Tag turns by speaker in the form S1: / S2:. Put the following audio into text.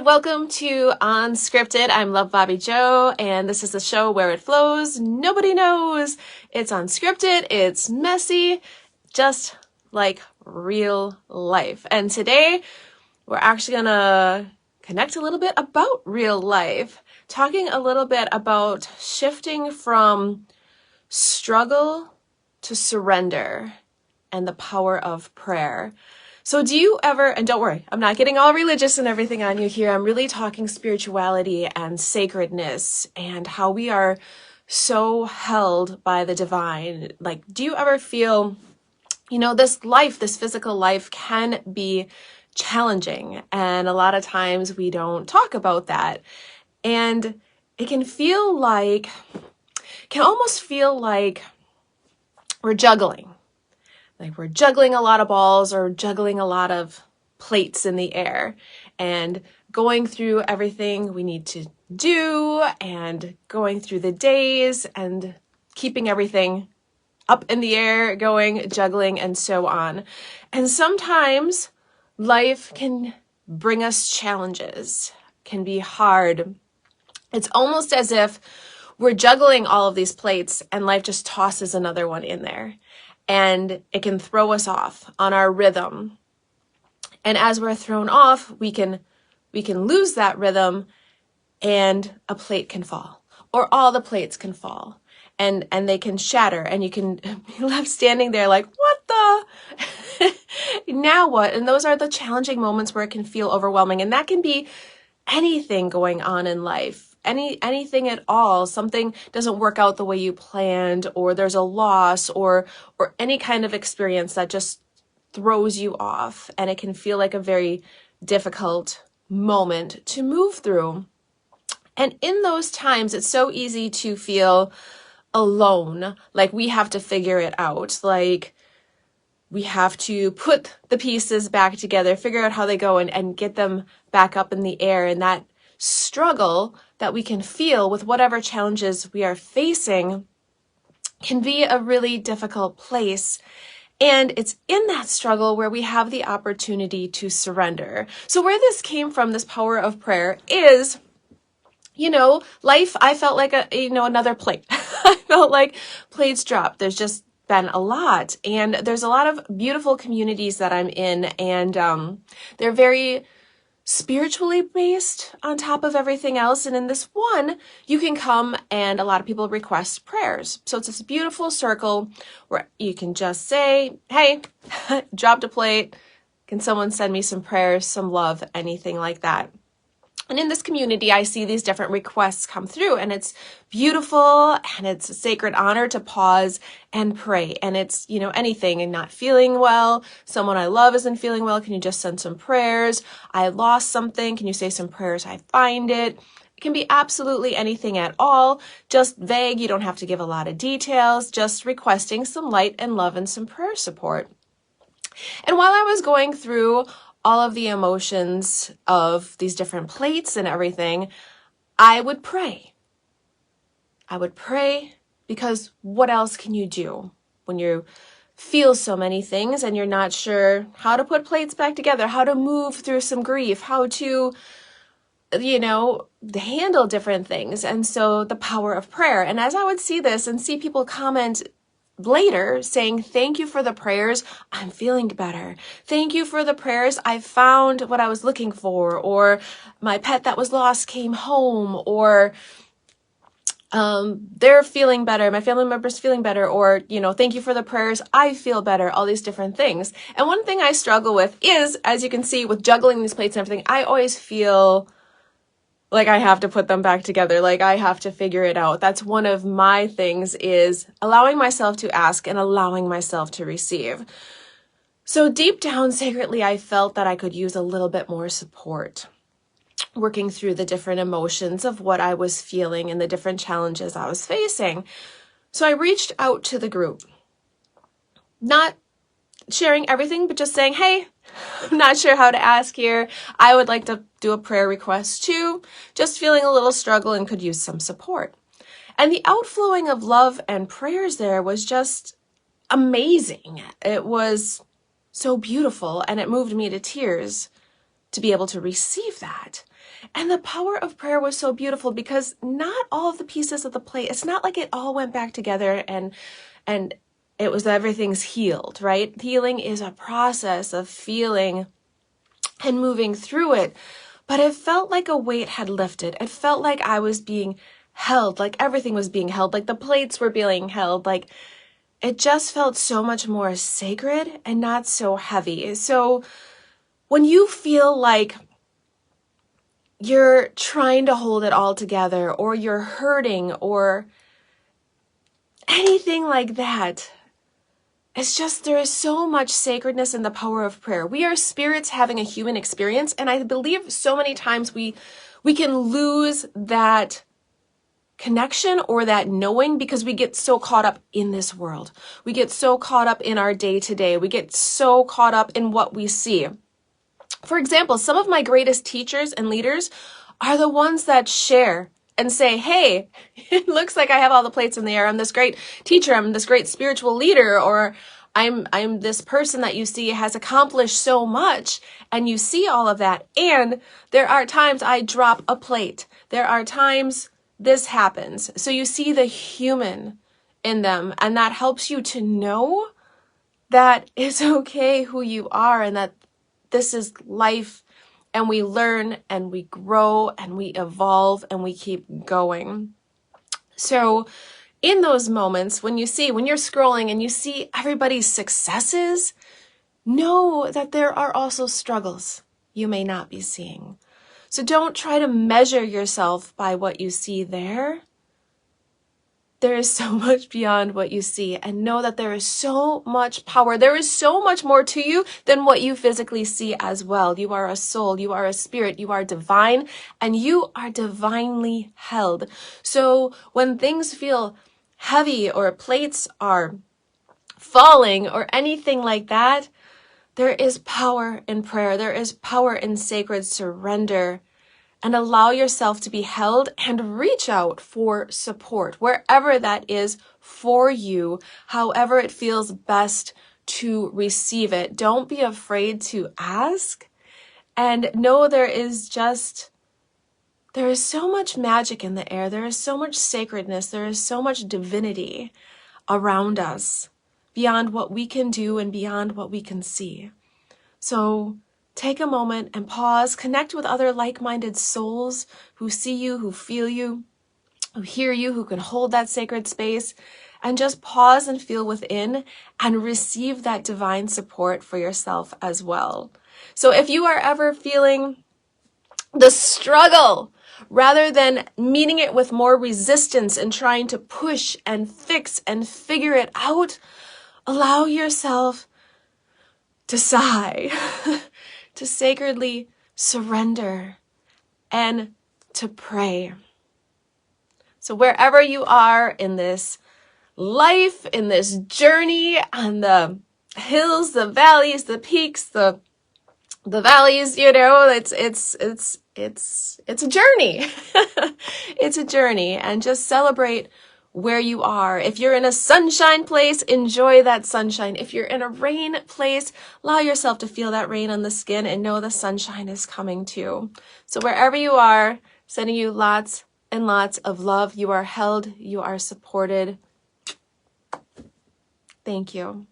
S1: and welcome to Unscripted. I'm Love Bobbie Joe, and this is the show where it flows. Nobody knows. It's unscripted, it's messy, just like real life. And today, we're actually gonna connect a little bit about real life, talking a little bit about shifting from struggle to surrender and the power of prayer. So do you ever, and don't worry, I'm not getting all religious and everything on you here. I'm really talking spirituality and sacredness and how we are so held by the divine. Like, do you ever feel, this life, this physical life can be challenging, and a lot of times we don't talk about that. And it can almost feel like we're juggling. Like we're juggling a lot of balls or juggling a lot of plates in the air and going through everything we need to do and going through the days and keeping everything up in the air, going, juggling, and so on. And sometimes life can bring us challenges, can be hard. It's almost as if we're juggling all of these plates and life just tosses another one in there. And it can throw us off on our rhythm. And as we're thrown off, we can lose that rhythm and a plate can fall. Or all the plates can fall. And they can shatter and you can be left standing there like, what the? Now what? And those are the challenging moments where it can feel overwhelming. And that can be anything going on in life. Anything at all. Something doesn't work out the way you planned, or there's a loss, or any kind of experience that just throws you off, and it can feel like a very difficult moment to move through. And in those times, it's so easy to feel alone, like we have to figure it out, like we have to put the pieces back together, figure out how they go, and get them back up in the air. And that struggle that we can feel with whatever challenges we are facing can be a really difficult place. And it's in that struggle where we have the opportunity to surrender. So where this came from, this power of prayer, is, life, I felt like another plate. I felt like plates dropped. There's just been a lot. And there's a lot of beautiful communities that I'm in, and they're very spiritually based on top of everything else. And in this one, you can come and a lot of people request prayers. So it's this beautiful circle where you can just say, hey, dropped a plate. Can someone send me some prayers, some love, anything like that? And in this community, I see these different requests come through, and it's beautiful, and it's a sacred honor to pause and pray. And it's, anything, and not feeling well. Someone I love isn't feeling well. Can you just send some prayers? I lost something. Can you say some prayers? I find it. It can be absolutely anything at all. Just vague. You don't have to give a lot of details. Just requesting some light and love and some prayer support. And while I was going through all of the emotions of these different plates and everything, I would pray. I would pray because what else can you do when you feel so many things and you're not sure how to put plates back together, how to move through some grief, how to, handle different things. And so the power of prayer. And as I would see this and see people comment later saying, thank you for the prayers, I'm feeling better. Thank you for the prayers, I found what I was looking for, or my pet that was lost came home, or they're feeling better, my family member's feeling better, or, thank you for the prayers, I feel better, all these different things. And one thing I struggle with is, as you can see, with juggling these plates and everything, I always feel like I have to put them back together, like I have to figure it out. That's one of my things, is allowing myself to ask and allowing myself to receive. So deep down, sacredly, I felt that I could use a little bit more support, working through the different emotions of what I was feeling and the different challenges I was facing. So I reached out to the group, not sharing everything, but just saying, hey, I'm not sure how to ask here. I would like to do a prayer request too. Just feeling a little struggle and could use some support. And the outflowing of love and prayers there was just amazing. It was so beautiful, and it moved me to tears to be able to receive that. And the power of prayer was so beautiful because not all of the pieces of the plate, it's not like it all went back together and it was everything's healed, right? Healing is a process of feeling and moving through it. But it felt like a weight had lifted. It felt like I was being held, like everything was being held, like the plates were being held, like it just felt so much more sacred and not so heavy. So when you feel like you're trying to hold it all together, or you're hurting, or anything like that, it's just, there is so much sacredness in the power of prayer. We are spirits having a human experience, and I believe so many times we can lose that connection or that knowing because we get so caught up in this world. We get so caught up in our day-to-day. We get so caught up in what we see. For example, some of my greatest teachers and leaders are the ones that share and say, hey, it looks like I have all the plates in the air. I'm this great teacher. I'm this great spiritual leader, or I'm this person that you see has accomplished so much, and you see all of that. And there are times I drop a plate. There are times this happens. So you see the human in them, and that helps you to know that it's okay who you are, and that this is life, and we learn and we grow and we evolve and we keep going. So in those moments, when you're scrolling and you see everybody's successes, know that there are also struggles you may not be seeing. So don't try to measure yourself by what you see there. There is so much beyond what you see, and know that there is so much power. There is so much more to you than what you physically see as well. You are a soul, you are a spirit, you are divine, and you are divinely held. So when things feel heavy or plates are falling or anything like that, there is power in prayer. There is power in sacred surrender. And allow yourself to be held and reach out for support wherever that is for you, however it feels best to receive it. Don't be afraid to ask, and know there is so much magic in the air. There is so much sacredness. There is so much divinity around us beyond what we can do and beyond what we can see. So take a moment and pause, connect with other like-minded souls who see you, who feel you, who hear you, who can hold that sacred space, and just pause and feel within and receive that divine support for yourself as well. So if you are ever feeling the struggle, rather than meeting it with more resistance and trying to push and fix and figure it out, allow yourself to sigh, to sacredly surrender, and to pray. So wherever you are in this life, in this journey, on the hills, the valleys, the peaks, the valleys, it's a journey. It's a journey, and just celebrate where you are. If you're in a sunshine place, enjoy that sunshine. If you're in a rain place, allow yourself to feel that rain on the skin and know the sunshine is coming too. So wherever you are, sending you lots and lots of love. You are held, you are supported. Thank you.